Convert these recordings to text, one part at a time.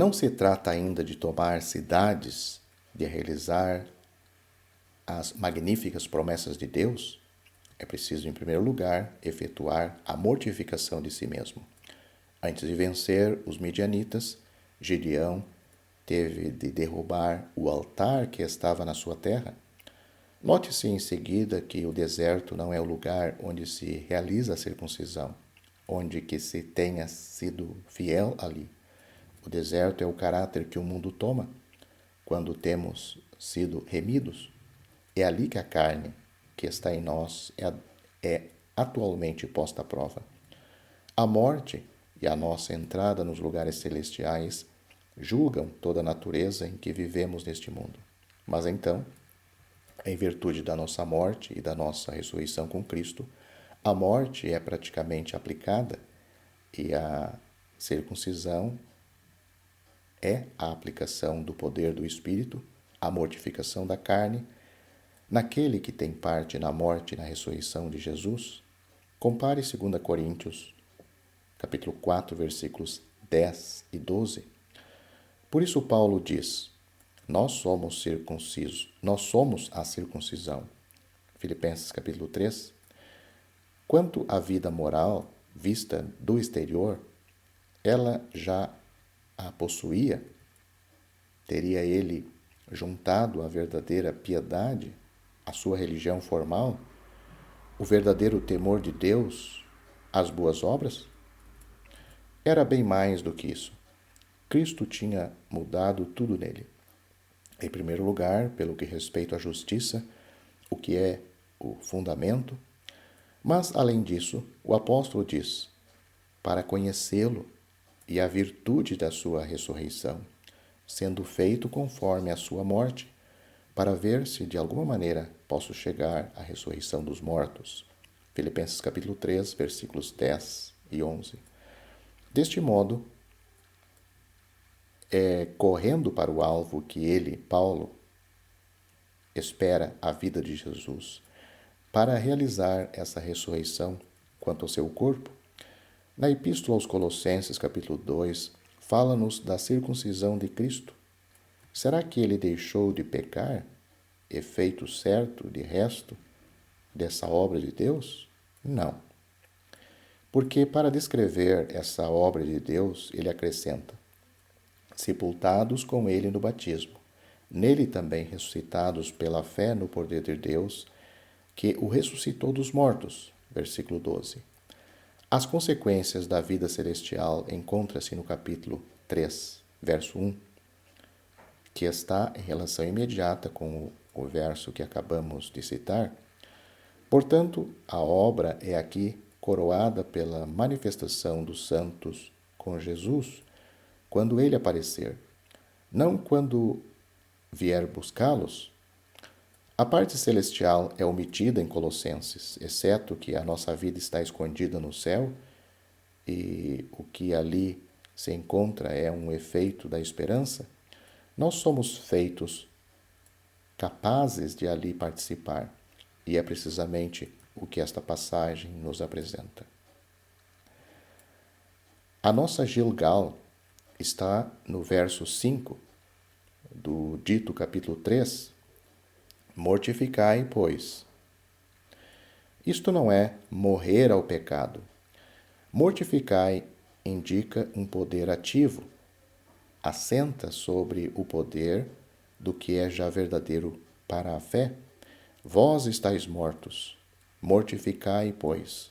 Não se trata ainda de tomar cidades, de realizar as magníficas promessas de Deus. É preciso, em primeiro lugar, efetuar a mortificação de si mesmo. Antes de vencer os midianitas, Gideão teve de derrubar o altar que estava na sua terra. Note-se em seguida que o deserto não é o lugar onde se realiza a circuncisão, onde que se tenha sido fiel ali. O deserto é o caráter que o mundo toma quando temos sido remidos. É ali que a carne que está em nós é atualmente posta à prova. A morte e a nossa entrada nos lugares celestiais julgam toda a natureza em que vivemos neste mundo. Mas então, em virtude da nossa morte e da nossa ressurreição com Cristo, a morte é praticamente aplicada e a circuncisão é a aplicação do poder do Espírito, a mortificação da carne, naquele que tem parte na morte e na ressurreição de Jesus. Compare 2 Coríntios, capítulo 4, versículos 10 e 12. Por isso Paulo diz: nós somos circuncisos, nós somos a circuncisão. Filipenses capítulo 3. Quanto à vida moral, vista do exterior, ela já a possuía. Teria ele juntado a verdadeira piedade, a sua religião formal, o verdadeiro temor de Deus, as boas obras? Era bem mais do que isso. Cristo tinha mudado tudo nele. Em primeiro lugar, pelo que respeita à justiça, o que é o fundamento. Mas, além disso, o apóstolo diz: para conhecê-lo e a virtude da sua ressurreição, sendo feito conforme a sua morte, para ver se de alguma maneira posso chegar à ressurreição dos mortos. Filipenses capítulo 3, versículos 10 e 11. Deste modo, correndo para o alvo que ele, Paulo, espera a vida de Jesus, para realizar essa ressurreição quanto ao seu corpo, na Epístola aos Colossenses, capítulo 2, fala-nos da circuncisão de Cristo. Será que ele deixou de pecar, efeito certo de resto dessa obra de Deus? Não. Porque para descrever essa obra de Deus, ele acrescenta: sepultados com ele no batismo, nele também ressuscitados pela fé no poder de Deus, que o ressuscitou dos mortos. Versículo 12. As consequências da vida celestial encontram-se no capítulo 3, verso 1, que está em relação imediata com o verso que acabamos de citar. Portanto, a obra é aqui coroada pela manifestação dos santos com Jesus, quando ele aparecer, não quando vier buscá-los. A parte celestial é omitida em Colossenses, exceto que a nossa vida está escondida no céu e o que ali se encontra é um efeito da esperança. Nós somos feitos capazes de ali participar, e é precisamente o que esta passagem nos apresenta. A nossa Gilgal está no verso 5 do dito capítulo 3. Mortificai, pois. Isto não é morrer ao pecado. Mortificai indica um poder ativo, assenta sobre o poder do que é já verdadeiro para a fé. Vós estáis mortos, mortificai, pois.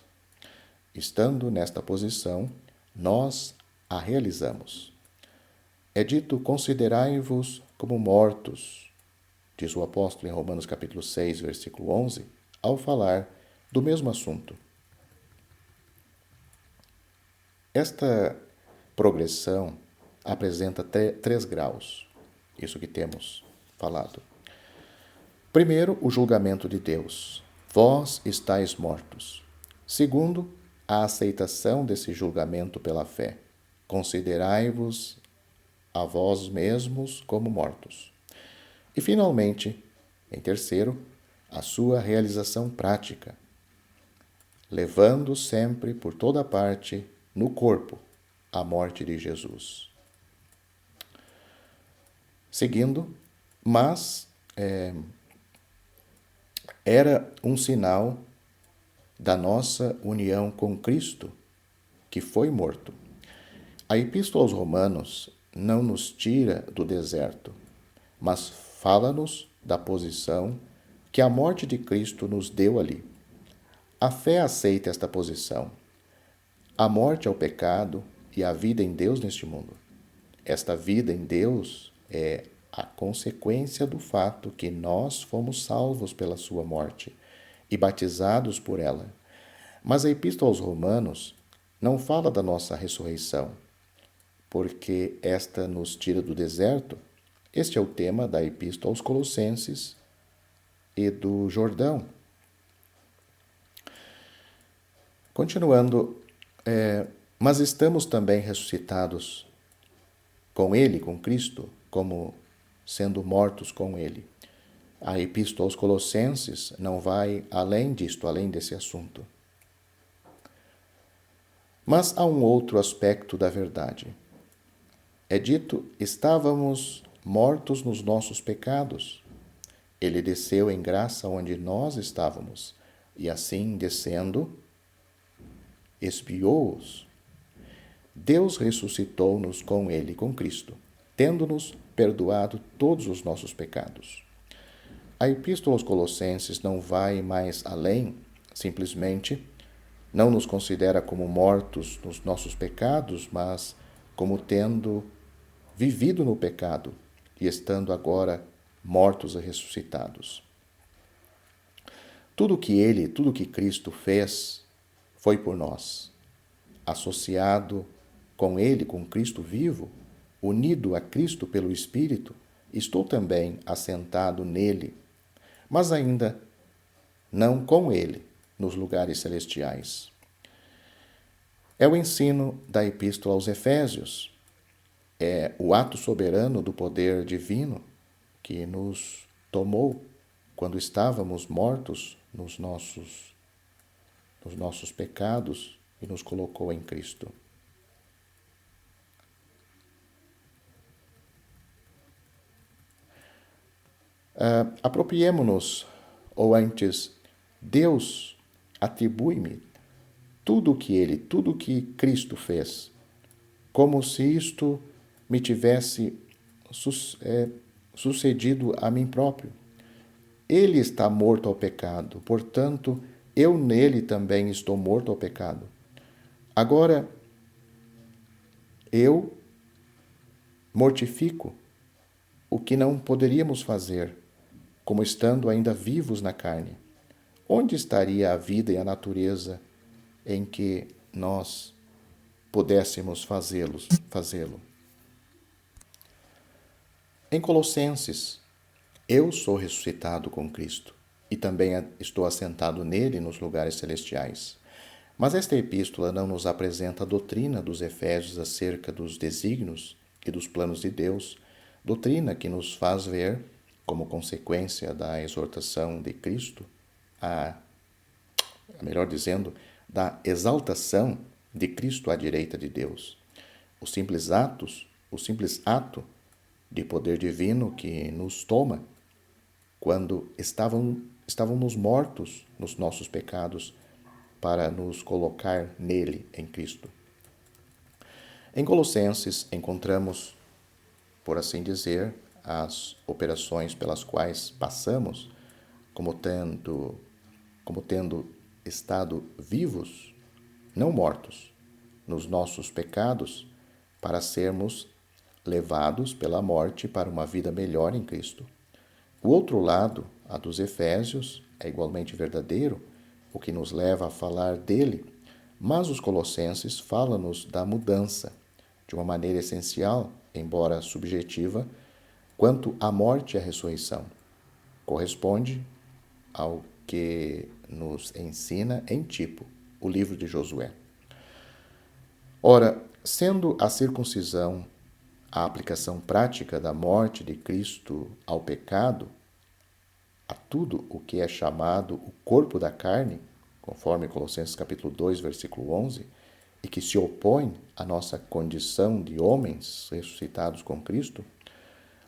Estando nesta posição, nós a realizamos. É dito: considerai-vos como mortos, diz o apóstolo em Romanos capítulo 6, versículo 11, ao falar do mesmo assunto. Esta progressão apresenta três graus, isso que temos falado. Primeiro, o julgamento de Deus. Vós estáis mortos. Segundo, a aceitação desse julgamento pela fé. Considerai-vos a vós mesmos como mortos. E, finalmente, em terceiro, a sua realização prática, levando sempre por toda parte no corpo a morte de Jesus. Seguindo, mas era um sinal da nossa união com Cristo, que foi morto. A Epístola aos Romanos não nos tira do deserto, mas fala-nos da posição que a morte de Cristo nos deu ali. A fé aceita esta posição. A morte ao pecado e a vida em Deus neste mundo. Esta vida em Deus é a consequência do fato que nós fomos salvos pela sua morte e batizados por ela. Mas a Epístola aos Romanos não fala da nossa ressurreição, porque esta nos tira do deserto. Este é o tema da Epístola aos Colossenses e do Jordão. Continuando, mas estamos também ressuscitados com Ele, com Cristo, como sendo mortos com Ele. A Epístola aos Colossenses não vai além disto, além desse assunto. Mas há um outro aspecto da verdade. É dito, estávamos mortos nos nossos pecados. Ele desceu em graça onde nós estávamos, e assim, descendo, expiou-os. Deus ressuscitou-nos com Ele, com Cristo, tendo-nos perdoado todos os nossos pecados. A Epístola aos Colossenses não vai mais além, simplesmente não nos considera como mortos nos nossos pecados, mas como tendo vivido no pecado e estando agora mortos e ressuscitados. Tudo que Cristo fez foi por nós. Associado com Ele, com Cristo vivo, unido a Cristo pelo Espírito, estou também assentado nele, mas ainda não com Ele, nos lugares celestiais. É o ensino da Epístola aos Efésios. É o ato soberano do poder divino que nos tomou quando estávamos mortos nos nossos pecados e nos colocou em Cristo. Apropriemo-nos, ou antes, Deus atribui-me tudo o que Cristo fez, como se isto me tivesse sucedido a mim próprio. Ele está morto ao pecado, portanto, eu nele também estou morto ao pecado. Agora, eu mortifico o que não poderíamos fazer, como estando ainda vivos na carne. Onde estaria a vida e a natureza em que nós pudéssemos fazê-lo? Em Colossenses, eu sou ressuscitado com Cristo e também estou assentado nele nos lugares celestiais. Mas esta epístola não nos apresenta a doutrina dos Efésios acerca dos desígnios e dos planos de Deus, doutrina que nos faz ver, como consequência da exortação de Cristo, melhor dizendo, da exaltação de Cristo à direita de Deus. O simples ato de poder divino que nos toma quando estávamos mortos nos nossos pecados para nos colocar nele, em Cristo. Em Colossenses encontramos, por assim dizer, as operações pelas quais passamos como tendo estado vivos, não mortos, nos nossos pecados, para sermos levados pela morte para uma vida melhor em Cristo. O outro lado, a dos Efésios, é igualmente verdadeiro, o que nos leva a falar dele, mas os Colossenses falam-nos da mudança, de uma maneira essencial, embora subjetiva, quanto à morte e à ressurreição. Corresponde ao que nos ensina em Tipo, o livro de Josué. Ora, sendo a circuncisão a aplicação prática da morte de Cristo ao pecado, a tudo o que é chamado o corpo da carne, conforme Colossenses capítulo 2, versículo 11, e que se opõe à nossa condição de homens ressuscitados com Cristo,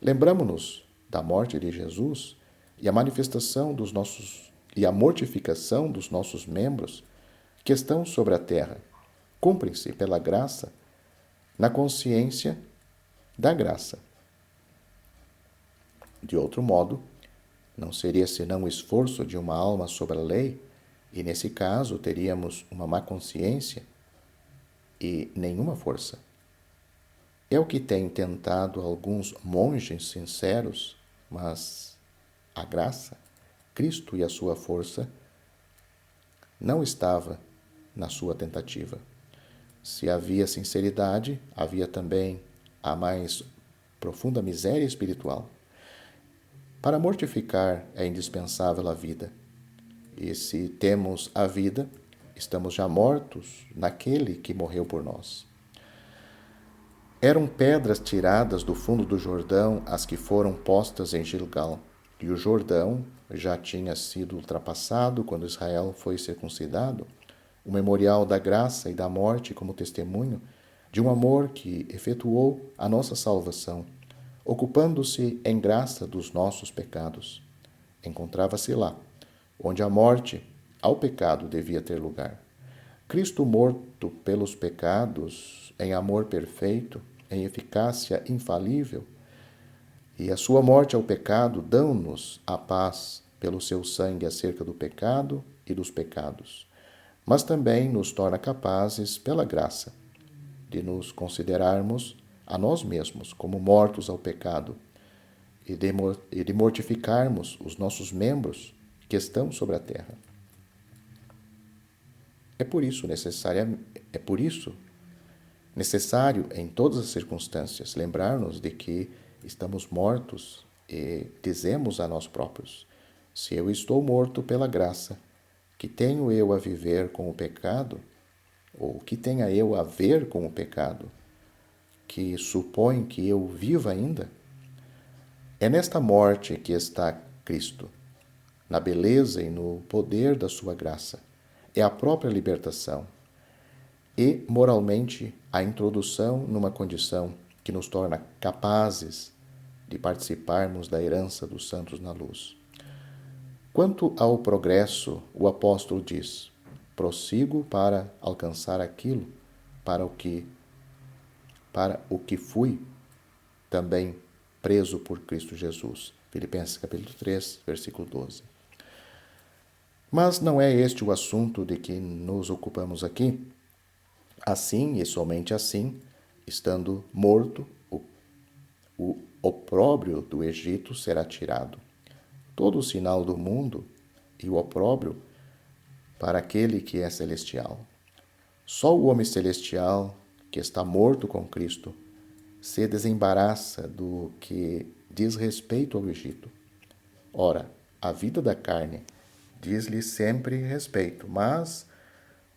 Lembramo-nos da morte de Jesus e a manifestação dos nossos e a mortificação dos nossos membros que estão sobre a terra cumprem-se pela graça na consciência da graça. De outro modo, não seria senão o esforço de uma alma sobre a lei, e nesse caso teríamos uma má consciência e nenhuma força. É o que tem tentado alguns monges sinceros, mas a graça, Cristo e a sua força, não estava na sua tentativa. Se havia sinceridade, havia também a mais profunda miséria espiritual. Para mortificar é indispensável a vida. E se temos a vida, estamos já mortos naquele que morreu por nós. Eram pedras tiradas do fundo do Jordão as que foram postas em Gilgal, e o Jordão já tinha sido ultrapassado quando Israel foi circuncidado, o memorial da graça e da morte como testemunho de um amor que efetuou a nossa salvação, ocupando-se em graça dos nossos pecados. Encontrava-se lá, onde a morte ao pecado devia ter lugar. Cristo morto pelos pecados, em amor perfeito, em eficácia infalível, e a sua morte ao pecado dão-nos a paz pelo seu sangue acerca do pecado e dos pecados, mas também nos torna capazes, pela graça, de nos considerarmos a nós mesmos como mortos ao pecado e de mortificarmos os nossos membros que estão sobre a terra. É por isso necessário em todas as circunstâncias lembrar-nos de que estamos mortos e dizemos a nós próprios: se eu estou morto pela graça, que tenho eu a viver com o pecado, ou que tenha eu a ver com o pecado, que supõe que eu viva ainda? É nesta morte que está Cristo, na beleza e no poder da sua graça. É a própria libertação e, moralmente, a introdução numa condição que nos torna capazes de participarmos da herança dos santos na luz. Quanto ao progresso, o apóstolo diz: prossigo para alcançar aquilo para o que fui também preso por Cristo Jesus. Filipenses capítulo 3, versículo 12. Mas não é este o assunto de que nos ocupamos aqui. Assim, e somente assim, estando morto, o opróbrio do Egito será tirado. Todo o sinal do mundo e o opróbrio para aquele que é celestial. Só o homem celestial, que está morto com Cristo, se desembaraça do que diz respeito ao Egito. Ora, a vida da carne diz-lhe sempre respeito, mas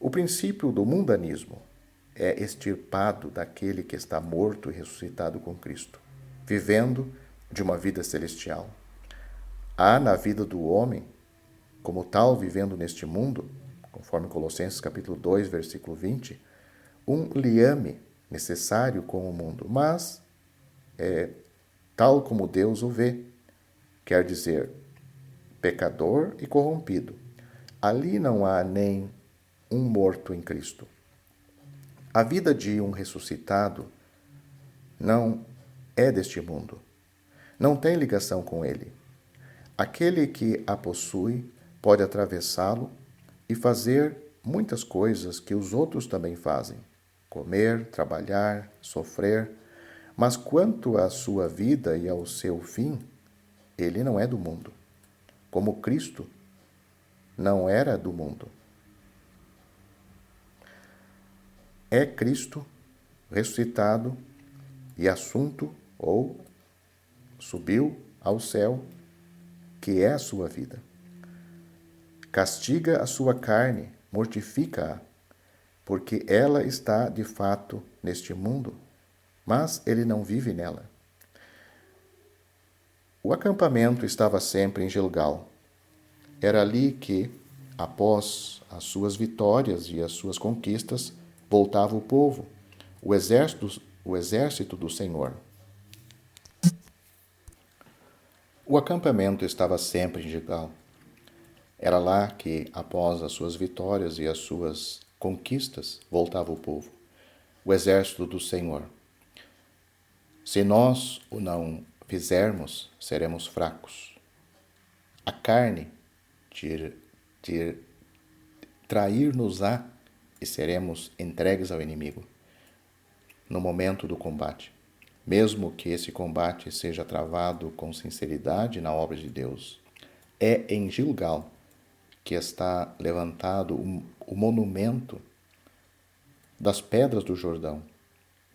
o princípio do mundanismo é extirpado daquele que está morto e ressuscitado com Cristo, vivendo de uma vida celestial. Há na vida do homem, como tal vivendo neste mundo, conforme Colossenses capítulo 2, versículo 20, um liame necessário com o mundo, mas é tal como Deus o vê, quer dizer, pecador e corrompido. Ali não há nem um morto em Cristo. A vida de um ressuscitado não é deste mundo, não tem ligação com ele. Aquele que a possui pode atravessá-lo e fazer muitas coisas que os outros também fazem: comer, trabalhar, sofrer, mas quanto à sua vida e ao seu fim, ele não é do mundo, como Cristo não era do mundo. É Cristo ressuscitado e assunto ou subiu ao céu, que é a sua vida. Castiga a sua carne, mortifica-a, porque ela está de fato neste mundo, mas ele não vive nela. O acampamento estava sempre em Gilgal. Era ali que, após as suas vitórias e as suas conquistas, voltava o povo, o exército do Senhor. O acampamento estava sempre em Gilgal. Era lá que, após as suas vitórias e as suas conquistas, voltava o povo, o exército do Senhor. Se nós o não fizermos, seremos fracos. A carne trair-nos-á e seremos entregues ao inimigo no momento do combate, mesmo que esse combate seja travado com sinceridade na obra de Deus. É em Gilgal que está levantado o monumento das pedras do Jordão,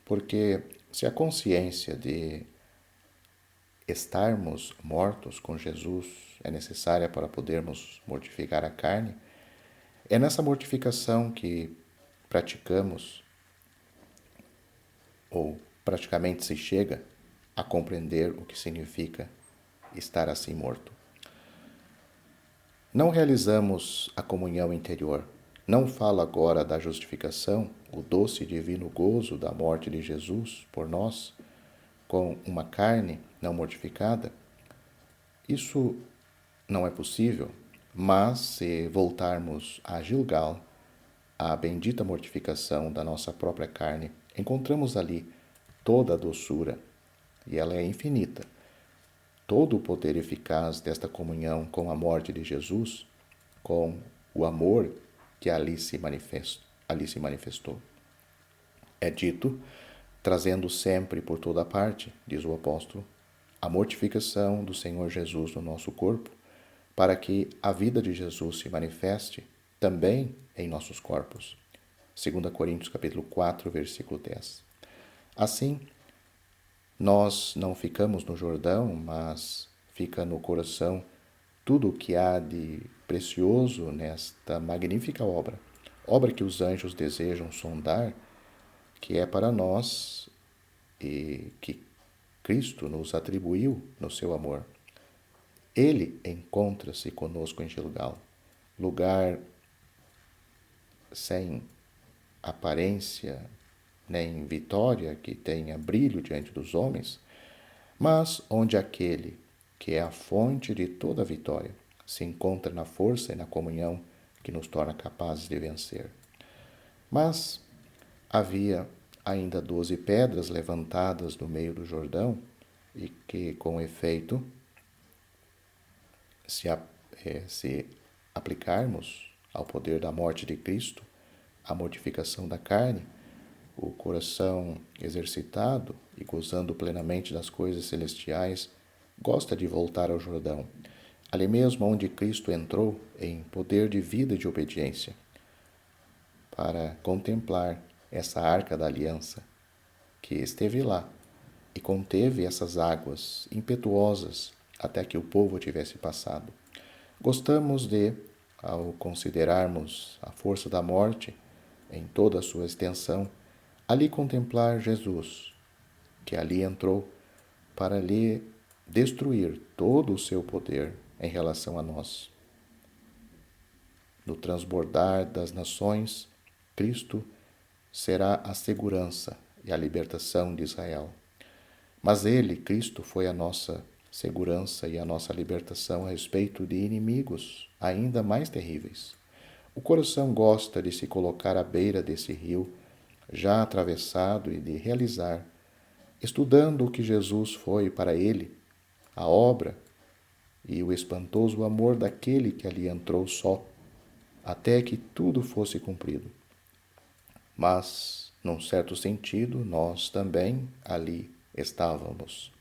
porque se a consciência de estarmos mortos com Jesus é necessária para podermos mortificar a carne, é nessa mortificação que praticamos, ou praticamente se chega a compreender o que significa estar assim morto. Não realizamos a comunhão interior. Não falo agora da justificação, o doce e divino gozo da morte de Jesus por nós, com uma carne não mortificada. Isso não é possível, mas se voltarmos a Gilgal, a bendita mortificação da nossa própria carne, encontramos ali toda a doçura, e ela é infinita. Todo o poder eficaz desta comunhão com a morte de Jesus, com o amor que ali se manifestou. É dito, trazendo sempre por toda parte, diz o apóstolo, a mortificação do Senhor Jesus no nosso corpo, para que a vida de Jesus se manifeste também em nossos corpos. 2 Coríntios capítulo 4, versículo 10. Assim, nós não ficamos no Jordão, mas fica no coração tudo o que há de precioso nesta magnífica obra que os anjos desejam sondar, que é para nós e que Cristo nos atribuiu no seu amor. Ele encontra-se conosco em Gilgal, lugar sem aparência nem vitória que tenha brilho diante dos homens, mas onde aquele que é a fonte de toda vitória se encontra na força e na comunhão que nos torna capazes de vencer. Mas havia ainda 12 pedras levantadas no meio do Jordão e que, com efeito, se aplicarmos ao poder da morte de Cristo, a mortificação da carne, o coração exercitado e gozando plenamente das coisas celestiais, gosta de voltar ao Jordão, ali mesmo onde Cristo entrou em poder de vida e de obediência, para contemplar essa arca da aliança que esteve lá e conteve essas águas impetuosas até que o povo tivesse passado. Gostamos de, ao considerarmos a força da morte em toda a sua extensão, ali contemplar Jesus, que ali entrou para lhe destruir todo o seu poder em relação a nós. No transbordar das nações, Cristo será a segurança e a libertação de Israel. Mas ele, Cristo, foi a nossa segurança e a nossa libertação a respeito de inimigos ainda mais terríveis. O coração gosta de se colocar à beira desse rio, já atravessado, e de realizar, estudando o que Jesus foi para ele, a obra e o espantoso amor daquele que ali entrou só, até que tudo fosse cumprido. Mas, num certo sentido, nós também ali estávamos.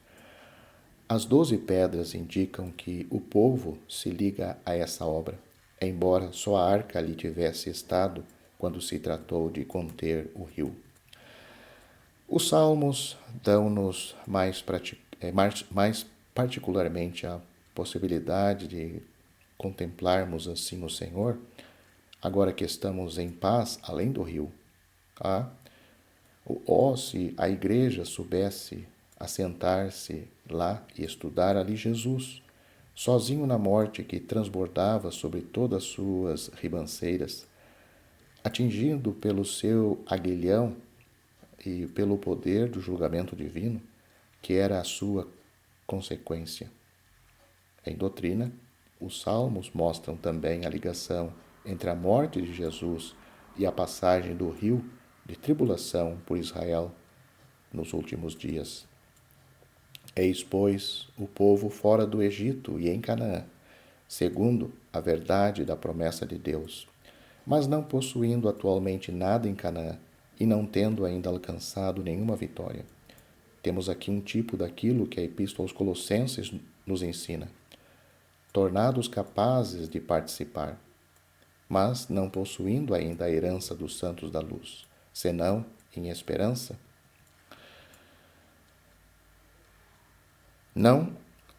As 12 pedras indicam que o povo se liga a essa obra, embora só a arca ali tivesse estado quando se tratou de conter o rio. Os salmos dão-nos mais particularmente a possibilidade de contemplarmos assim o Senhor, agora que estamos em paz além do rio. Se a igreja soubesse assentar-se lá e estudar ali Jesus, sozinho na morte que transbordava sobre todas as suas ribanceiras, atingindo pelo seu aguilhão e pelo poder do julgamento divino, que era a sua consequência. Em doutrina, os salmos mostram também a ligação entre a morte de Jesus e a passagem do rio de tribulação por Israel nos últimos dias. Eis, pois, o povo fora do Egito e em Canaã, segundo a verdade da promessa de Deus, mas não possuindo atualmente nada em Canaã e não tendo ainda alcançado nenhuma vitória. Temos aqui um tipo daquilo que a Epístola aos Colossenses nos ensina. Tornados capazes de participar, mas não possuindo ainda a herança dos santos da luz, senão em esperança. Não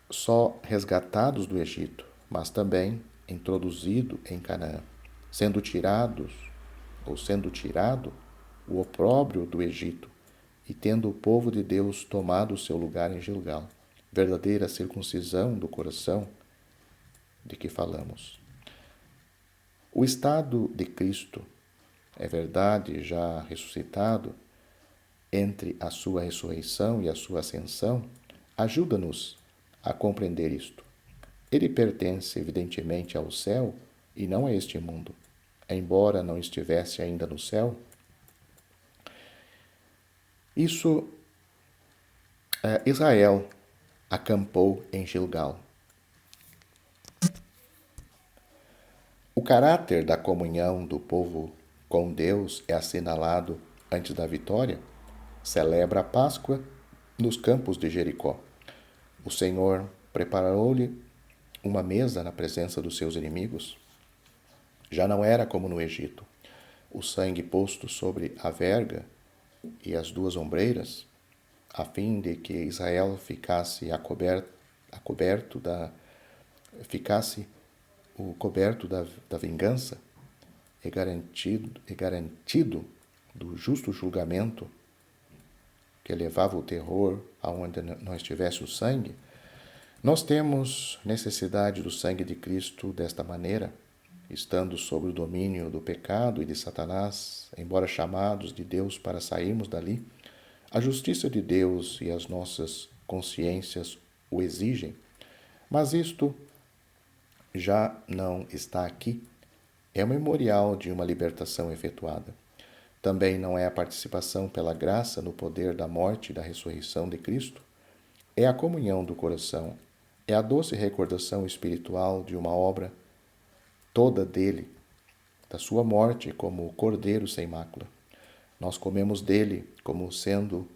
só resgatados do Egito, mas também introduzido em Canaã, sendo tirado o opróbrio do Egito, e tendo o povo de Deus tomado o seu lugar em Gilgal, verdadeira circuncisão do coração de que falamos. O estado de Cristo, é verdade, já ressuscitado, entre a sua ressurreição e a sua ascensão, ajuda-nos a compreender isto. Ele pertence, evidentemente, ao céu e não a este mundo. Embora não estivesse ainda no céu, Israel acampou em Gilgal. O caráter da comunhão do povo com Deus é assinalado antes da vitória. Celebra a Páscoa nos campos de Jericó. O Senhor preparou-lhe uma mesa na presença dos seus inimigos. Já não era como no Egito, o sangue posto sobre a verga e as duas ombreiras, a fim de que Israel ficasse coberto da vingança e garantido do justo julgamento que levava o terror aonde não estivesse o sangue. Nós temos necessidade do sangue de Cristo desta maneira, estando sob o domínio do pecado e de Satanás, embora chamados de Deus para sairmos dali, a justiça de Deus e as nossas consciências o exigem. Mas isto já não está aqui. É o memorial de uma libertação efetuada. Também não é a participação pela graça no poder da morte e da ressurreição de Cristo. É a comunhão do coração. É a doce recordação espiritual de uma obra toda dele, da sua morte como o Cordeiro sem mácula. Nós comemos dele como sendo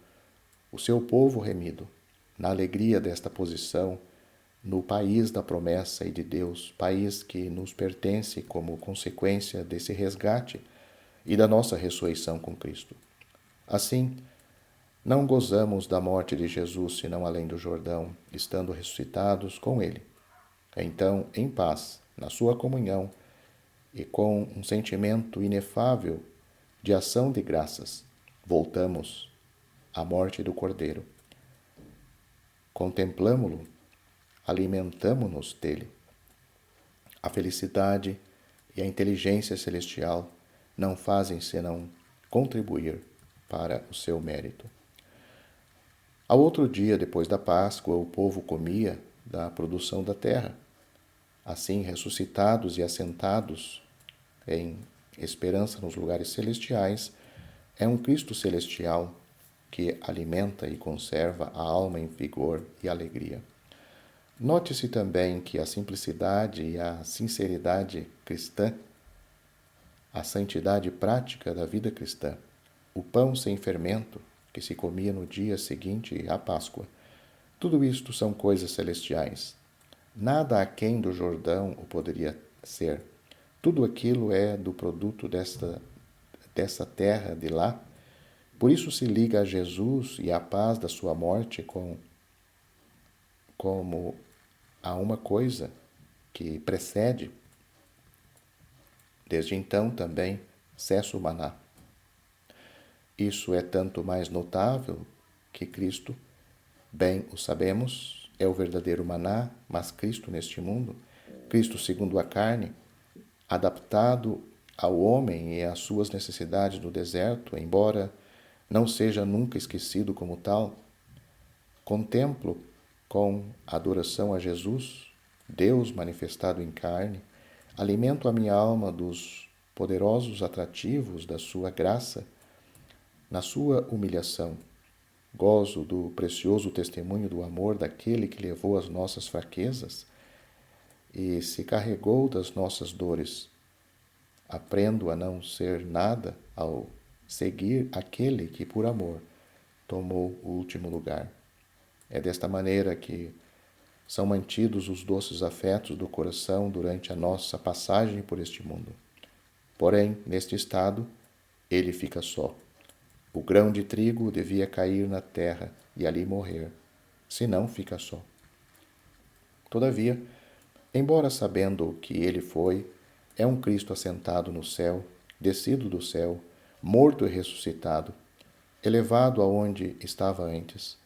o seu povo remido, na alegria desta posição, no país da promessa e de Deus, país que nos pertence como consequência desse resgate e da nossa ressurreição com Cristo. Assim, não gozamos da morte de Jesus senão além do Jordão, estando ressuscitados com ele. Então, em paz, na sua comunhão e com um sentimento inefável de ação de graças, voltamos à morte do Cordeiro. Contemplamo-lo, alimentamo-nos dele. A felicidade e a inteligência celestial não fazem senão contribuir para o seu mérito. Ao outro dia, depois da Páscoa, o povo comia da produção da terra. Assim, ressuscitados e assentados em esperança nos lugares celestiais, é um Cristo celestial que alimenta e conserva a alma em vigor e alegria. Note-se também que a simplicidade e a sinceridade cristã, a santidade prática da vida cristã, o pão sem fermento que se comia no dia seguinte à Páscoa, tudo isto são coisas celestiais. Nada aquém do Jordão o poderia ser. Tudo aquilo é do produto dessa terra de lá. Por isso se liga a Jesus e à paz da sua morte como a uma coisa que precede. Desde então também cessa o maná. Isso é tanto mais notável que Cristo, bem o sabemos, é o verdadeiro maná, mas Cristo neste mundo, Cristo segundo a carne, adaptado ao homem e às suas necessidades do deserto, embora não seja nunca esquecido como tal, contemplo com adoração a Jesus Deus manifestado em carne, alimento a minha alma dos poderosos atrativos da sua graça, na sua humilhação. Gozo do precioso testemunho do amor daquele que levou as nossas fraquezas e se carregou das nossas dores. Aprendo a não ser nada ao seguir aquele que, por amor, tomou o último lugar. É desta maneira que são mantidos os doces afetos do coração durante a nossa passagem por este mundo. Porém, neste estado, ele fica só. O grão de trigo devia cair na terra e ali morrer, senão fica só. Todavia, embora sabendo que ele foi, é um Cristo assentado no céu, descido do céu, morto e ressuscitado, elevado aonde estava antes.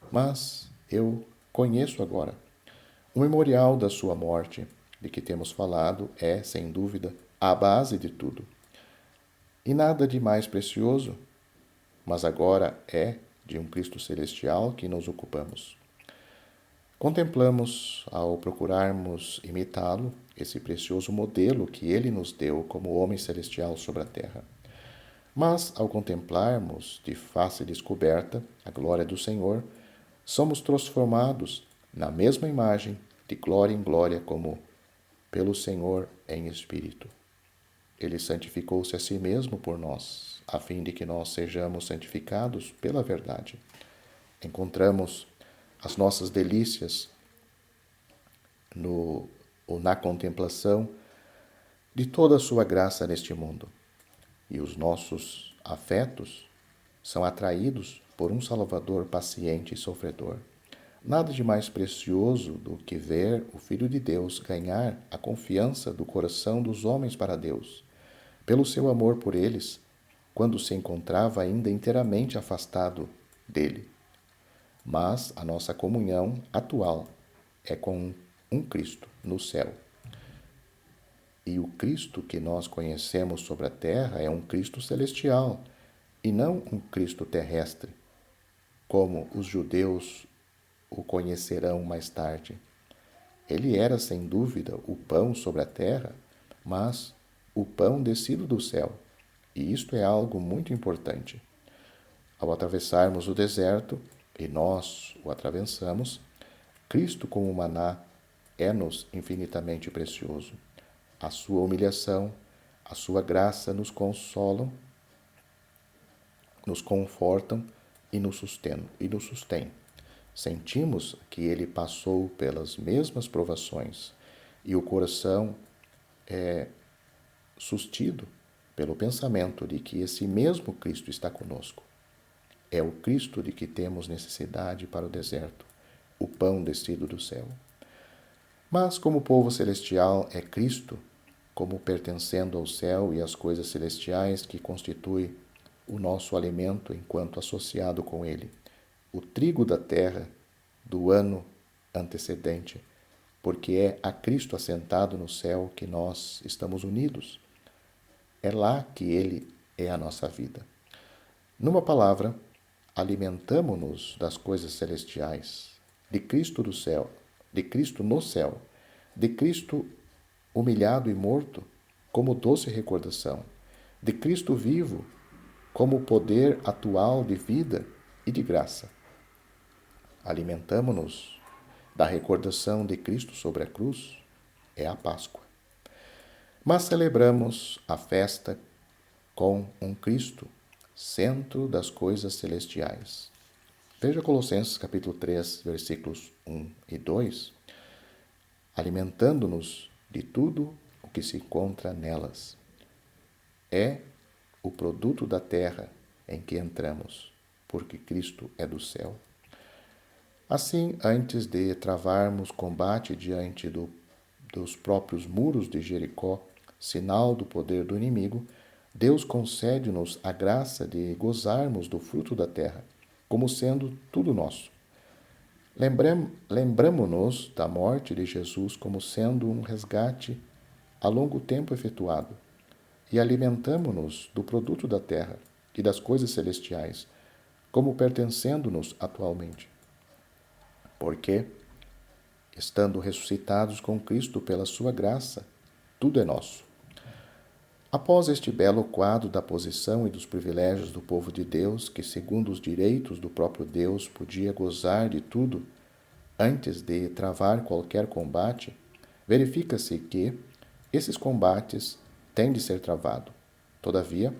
Mas eu conheço agora. O memorial da sua morte, de que temos falado, é, sem dúvida, a base de tudo. E nada de mais precioso, mas agora é de um Cristo celestial que nos ocupamos. Contemplamos, ao procurarmos imitá-lo, esse precioso modelo que ele nos deu como homem celestial sobre a terra. Mas, ao contemplarmos de face descoberta a glória do Senhor, somos transformados na mesma imagem, de glória em glória, como pelo Senhor em espírito. Ele santificou-se a si mesmo por nós, a fim de que nós sejamos santificados pela verdade. Encontramos as nossas delícias na contemplação de toda a sua graça neste mundo. E os nossos afetos são atraídos por um Salvador paciente e sofredor. Nada de mais precioso do que ver o Filho de Deus ganhar a confiança do coração dos homens para Deus, pelo seu amor por eles, quando se encontrava ainda inteiramente afastado dele. Mas a nossa comunhão atual é com um Cristo no céu. E o Cristo que nós conhecemos sobre a terra é um Cristo celestial e não um Cristo terrestre, como os judeus o conhecerão mais tarde. Ele era, sem dúvida, o pão sobre a terra, mas o pão descido do céu. E isto é algo muito importante. Ao atravessarmos o deserto, e nós o atravessamos, Cristo como maná é-nos infinitamente precioso. A sua humilhação, a sua graça nos consolam, nos confortam e nos sustêm. Sentimos que ele passou pelas mesmas provações e o coração é sustido pelo pensamento de que esse mesmo Cristo está conosco. É o Cristo de que temos necessidade para o deserto, o pão descido do céu. Mas como o povo celestial é Cristo, como pertencendo ao céu e às coisas celestiais que constitui o nosso alimento enquanto associado com ele, o trigo da terra do ano antecedente, porque é a Cristo assentado no céu que nós estamos unidos. É lá que ele é a nossa vida. Numa palavra, alimentamo-nos das coisas celestiais, de Cristo do céu, de Cristo no céu, de Cristo humilhado e morto, como doce recordação, de Cristo vivo, como poder atual de vida e de graça. Alimentamo-nos da recordação de Cristo sobre a cruz, é a Páscoa. Mas celebramos a festa com um Cristo, centro das coisas celestiais. Veja Colossenses capítulo 3, versículos 1 e 2, alimentando-nos de tudo o que se encontra nelas. É o produto da terra em que entramos, porque Cristo é do céu. Assim, antes de travarmos combate diante dos próprios muros de Jericó, sinal do poder do inimigo, Deus concede-nos a graça de gozarmos do fruto da terra, como sendo tudo nosso. Lembramo-nos da morte de Jesus como sendo um resgate a longo tempo efetuado, e alimentamo-nos do produto da terra e das coisas celestiais, como pertencendo-nos atualmente. Porque estando ressuscitados com Cristo pela sua graça, tudo é nosso. Após este belo quadro da posição e dos privilégios do povo de Deus, que, segundo os direitos do próprio Deus, podia gozar de tudo antes de travar qualquer combate, verifica-se que esses combates têm de ser travados. Todavia,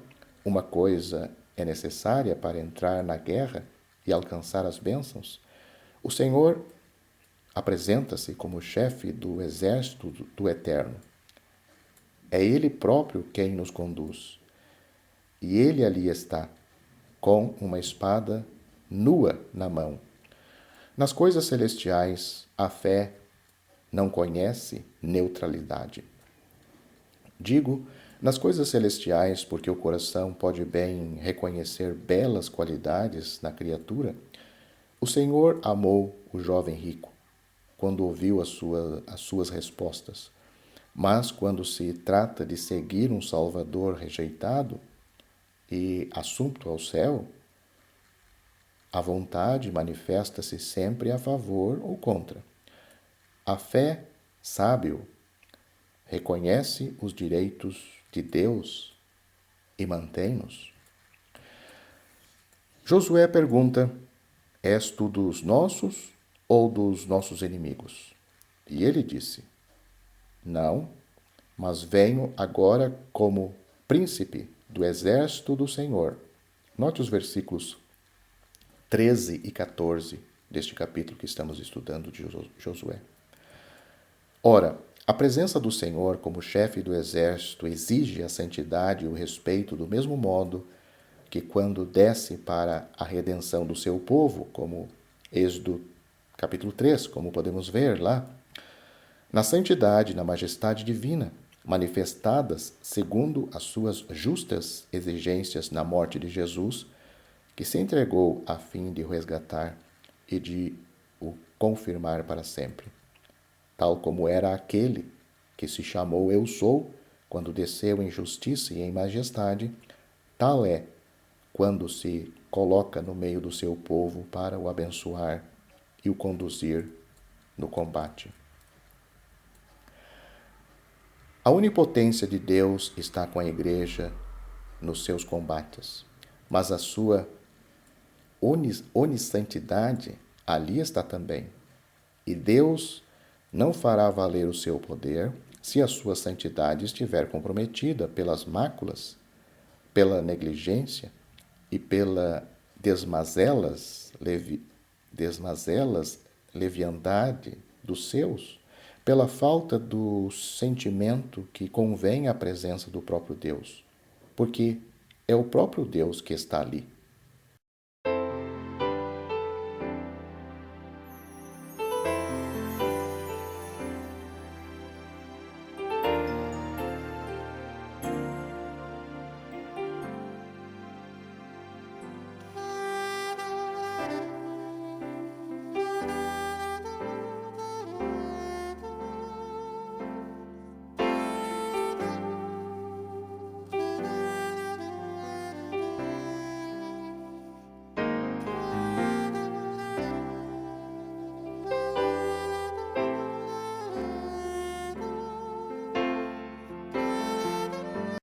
uma coisa é necessária para entrar na guerra e alcançar as bênçãos. O Senhor apresenta-se como chefe do exército do Eterno. É Ele próprio quem nos conduz. E Ele ali está, com uma espada nua na mão. Nas coisas celestiais, a fé não conhece neutralidade. Digo, nas coisas celestiais, porque o coração pode bem reconhecer belas qualidades na criatura, o Senhor amou o jovem rico, quando ouviu as suas respostas. Mas quando se trata de seguir um Salvador rejeitado e assunto ao céu, a vontade manifesta-se sempre a favor ou contra. A fé sábio reconhece os direitos de Deus e mantém-nos. Josué pergunta: És tu dos nossos ou dos nossos inimigos? E ele disse: Não, mas venho agora como príncipe do exército do Senhor. Note os versículos 13 e 14 deste capítulo que estamos estudando de Josué. Ora, a presença do Senhor como chefe do exército exige a santidade e o respeito do mesmo modo que quando desce para a redenção do seu povo, como Êxodo capítulo 3, como podemos ver lá, na santidade e na majestade divina, manifestadas segundo as suas justas exigências na morte de Jesus, que se entregou a fim de o resgatar e de o confirmar para sempre. Tal como era aquele que se chamou Eu Sou, quando desceu em justiça e em majestade, tal é quando se coloca no meio do seu povo para o abençoar e o conduzir no combate. A onipotência de Deus está com a igreja nos seus combates, mas a sua onissantidade ali está também. E Deus não fará valer o seu poder se a sua santidade estiver comprometida pelas máculas, pela negligência e pela leviandade dos seus, pela falta do sentimento que convém à presença do próprio Deus, porque é o próprio Deus que está ali.